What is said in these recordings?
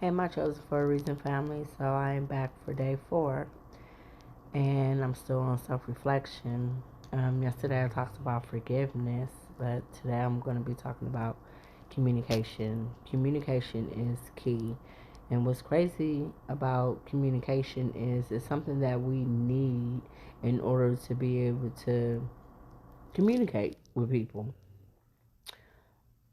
Hey, my chosen for a reason family. So I am back for day 4, and I'm still on self-reflection. Yesterday I talked about forgiveness, but today I'm going to be talking about communication. Communication is key, and what's crazy about communication is it's something that we need in order to be able to communicate with people.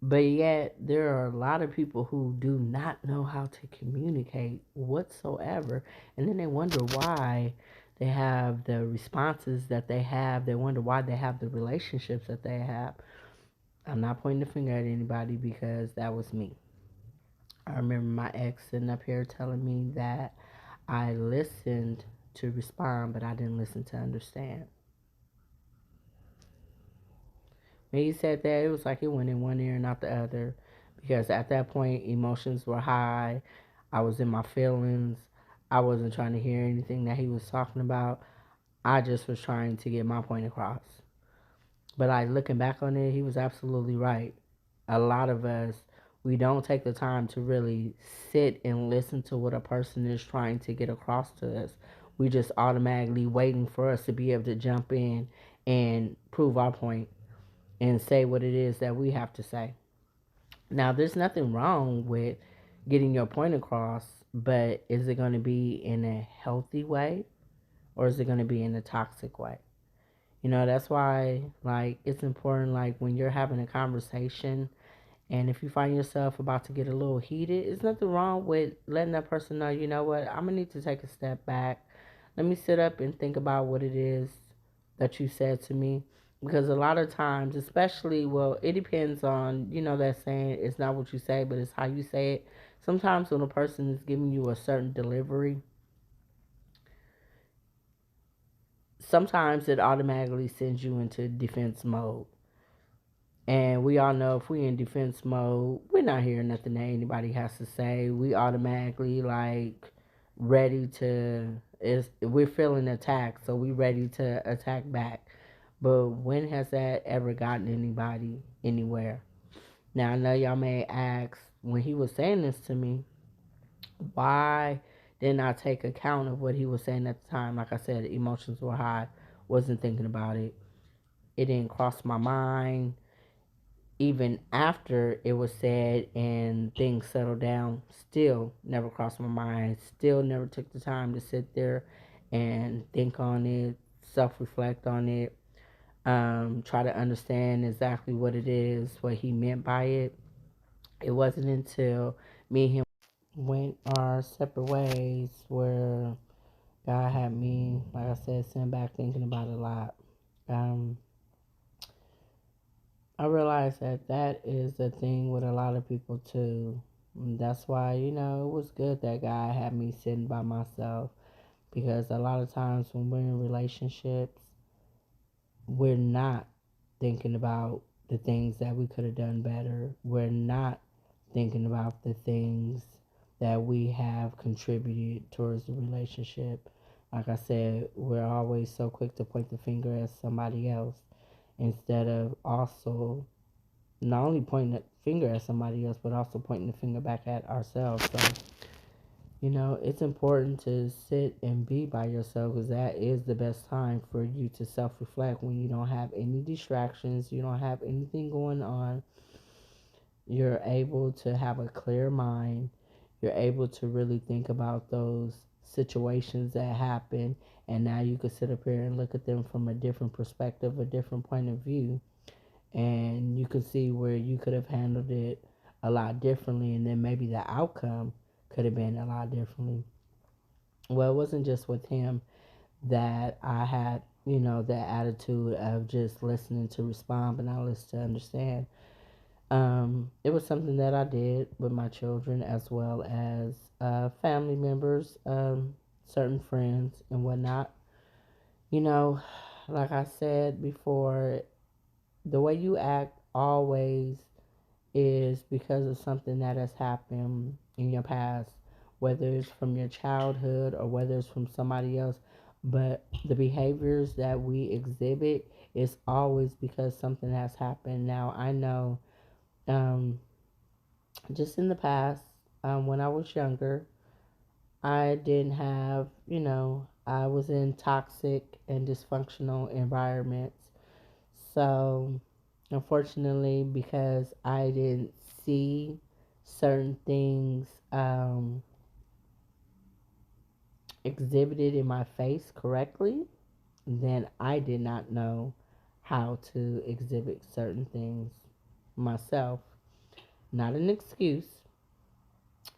But yet, there are a lot of people who do not know how to communicate whatsoever. And then they wonder why they have the responses that they have. They wonder why they have the relationships that they have. I'm not pointing the finger at anybody because that was me. I remember my ex sitting up here telling me that I listened to respond, but I didn't listen to understand. When he said that, it was like it went in one ear and out the other because at that point, emotions were high. I was in my feelings. I wasn't trying to hear anything that he was talking about. I just was trying to get my point across. But like looking back on it, he was absolutely right. A lot of us, we don't take the time to really sit and listen to what a person is trying to get across to us. We just automatically waiting for us to be able to jump in and prove our point and say what it is that we have to say. Now, there's nothing wrong with getting your point across, but is it going to be in a healthy way or is it going to be in a toxic way? That's why, like, it's important, like, when you're having a conversation and if you find yourself about to get a little heated, there's nothing wrong with letting that person know, you know what, I'm going to need to take a step back. Let me sit up and think about what it is that you said to me. Because a lot of times, especially, well, it depends on, that saying, it's not what you say, but it's how you say it. Sometimes when a person is giving you a certain delivery, sometimes it automatically sends you into defense mode. And we all know if we in defense mode, we're not hearing nothing that anybody has to say. We automatically like ready to is we're feeling attacked, so we ready to attack back. But when has that ever gotten anybody anywhere? Now I know y'all may ask when he was saying this to me, why didn't I take account of what he was saying at the time? Like I said, emotions were high, wasn't thinking about it. It didn't cross my mind even after it was said and things settled down, still never crossed my mind, still never took the time to sit there and think on it, self reflect on it, try to understand exactly what it is, what he meant by it. It wasn't until me and him went our separate ways where God had me, like I said, sitting back thinking about it a lot. Um, I realize that that is a thing with a lot of people too. And that's why, it was good that God had me sitting by myself because a lot of times when we're in relationships, we're not thinking about the things that we could have done better. We're not thinking about the things that we have contributed towards the relationship. Like I said, we're always so quick to point the finger at somebody else instead of also not only pointing the finger at somebody else, but also pointing the finger back at ourselves. So, it's important to sit and be by yourself because that is the best time for you to self reflect when you don't have any distractions, you don't have anything going on. You're able to have a clear mind. You're able to really think about those situations that happen. And now you can sit up here and look at them from a different perspective, a different point of view and you could see where you could have handled it a lot differently and then maybe the outcome could have been a lot differently. Well, it wasn't just with him that I had, that attitude of just listening to respond but not listen to understand. It was something that I did with my children as well as family members, certain friends and whatnot. You know, like I said before, the way you act always is because of something that has happened in your past, whether it's from your childhood or whether it's from somebody else. But the behaviors that we exhibit is always because something has happened. Now, I know just in the past, When I was younger, I didn't have, I was in toxic and dysfunctional environments. So, unfortunately, because I didn't see certain things exhibited in my face correctly, then I did not know how to exhibit certain things myself. Not an excuse,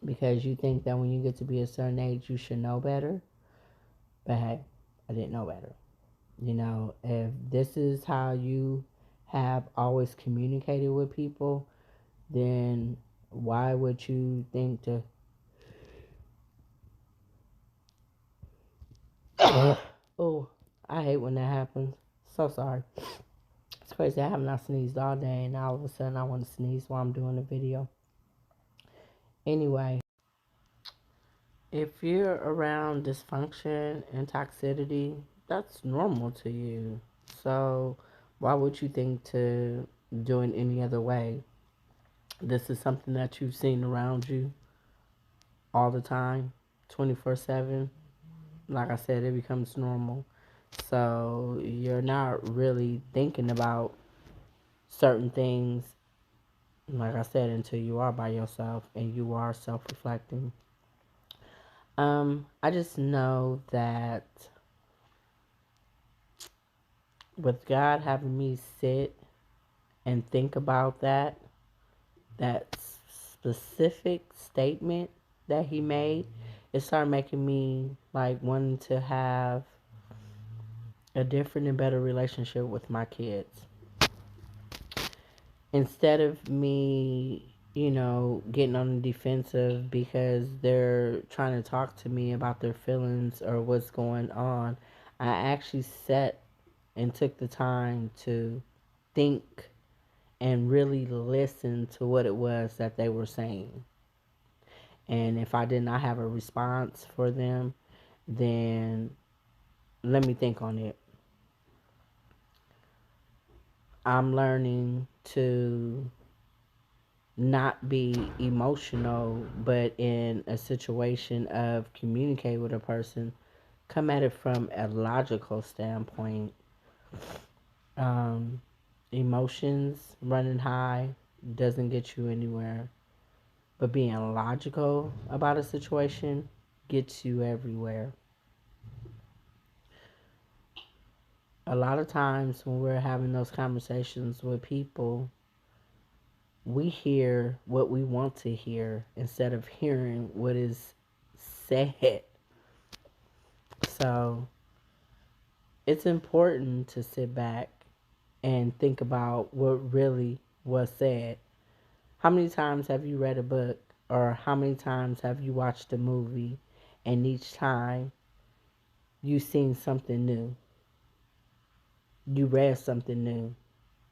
because you think that when you get to be a certain age, you should know better. But hey, I didn't know better. If this is how you have always communicated with people, then why would you think to. Oh, I hate when that happens. So sorry. It's crazy. I have not sneezed all day, and all of a sudden I want to sneeze while I'm doing the video. Anyway, if you're around dysfunction and toxicity, that's normal to you. So why would you think to do it any other way? This is something that you've seen around you all the time, 24/7. Like I said, it becomes normal. So you're not really thinking about certain things, like I said, until you are by yourself and you are self reflecting. I just know that with God having me sit and think about that specific statement that He made, it started making me like wanting to have a different and better relationship with my kids. Instead of me, getting on the defensive because they're trying to talk to me about their feelings or what's going on, I actually sat and took the time to think and really listen to what it was that they were saying. And if I did not have a response for them, then let me think on it. I'm learning to not be emotional, but in a situation of communicate with a person, come at it from a logical standpoint. Um, Emotions running high doesn't get you anywhere, but being logical about a situation gets you everywhere. A lot of times when we're having those conversations with people, we hear what we want to hear instead of hearing what is said. So it's important to sit back and think about what really was said. How many times have you read a book, or how many times have you watched a movie, and each time you seen something new, you read something new,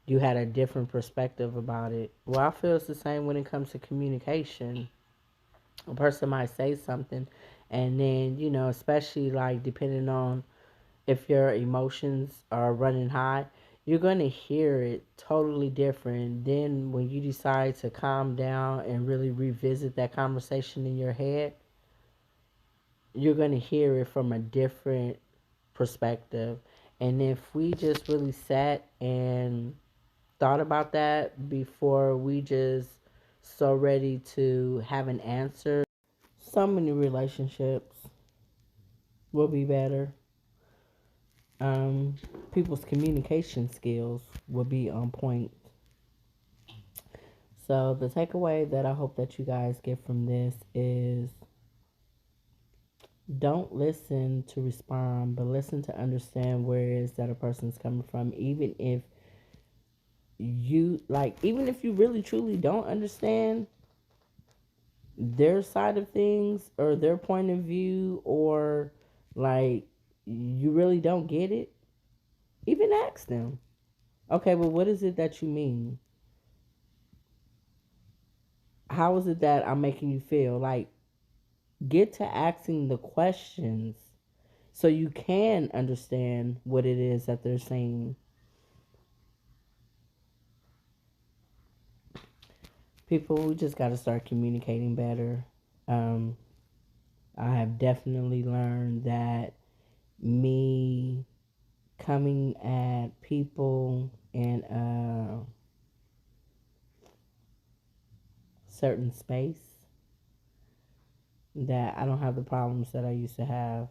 you had a different perspective about it? Well, I feel it's the same when it comes to communication. A person might say something, and then, especially like depending on if your emotions are running high, you're going to hear it totally different. Then when you decide to calm down and really revisit that conversation in your head, you're going to hear it from a different perspective. And if we just really sat and thought about that before we just so ready to have an answer, so many relationships will be better. um, People's communication skills will be on point. So the takeaway that I hope that you guys get from this is don't listen to respond, but listen to understand where it is that a person's coming from. Even if you really truly don't understand their side of things or their point of view, or like you really don't get it, even ask them. Okay, well, what is it that you mean? How is it that I'm making you feel? Like, get to asking the questions so you can understand what it is that they're saying. People, we just got to start communicating better. Um, I have definitely learned that me coming at people in a certain space, that I don't have the problems that I used to have.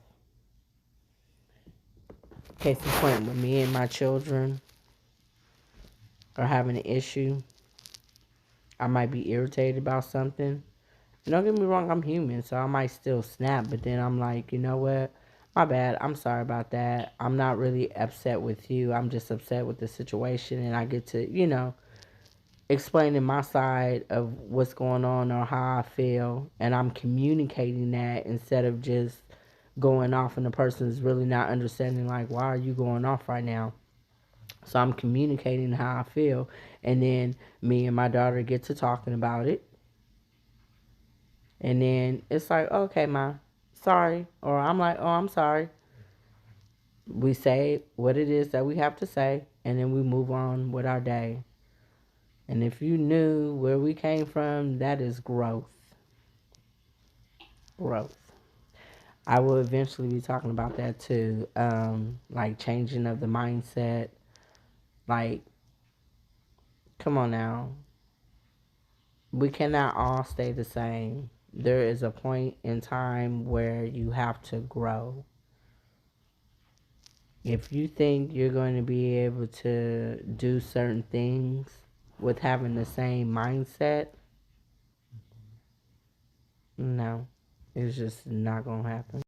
Case in point, with me and my children are having an issue, I might be irritated about something. And don't get me wrong, I'm human, so I might still snap, but then I'm like, you know what? My bad. I'm sorry about that. I'm not really upset with you. I'm just upset with the situation, and I get to, explaining my side of what's going on or how I feel, and I'm communicating that instead of just going off and the person is really not understanding, like, why are you going off right now? So I'm communicating how I feel, and then me and my daughter get to talking about it, and then it's like, okay, ma, sorry, or I'm like, oh, I'm sorry. We say what it is that we have to say, and then we move on with our day. And if you knew where we came from, that is growth. Growth. I will eventually be talking about that too. Like changing of the mindset. Like, come on now. We cannot all stay the same. There is a point in time where you have to grow. If you think you're going to be able to do certain things with having the same mindset, no, it's just not going to happen.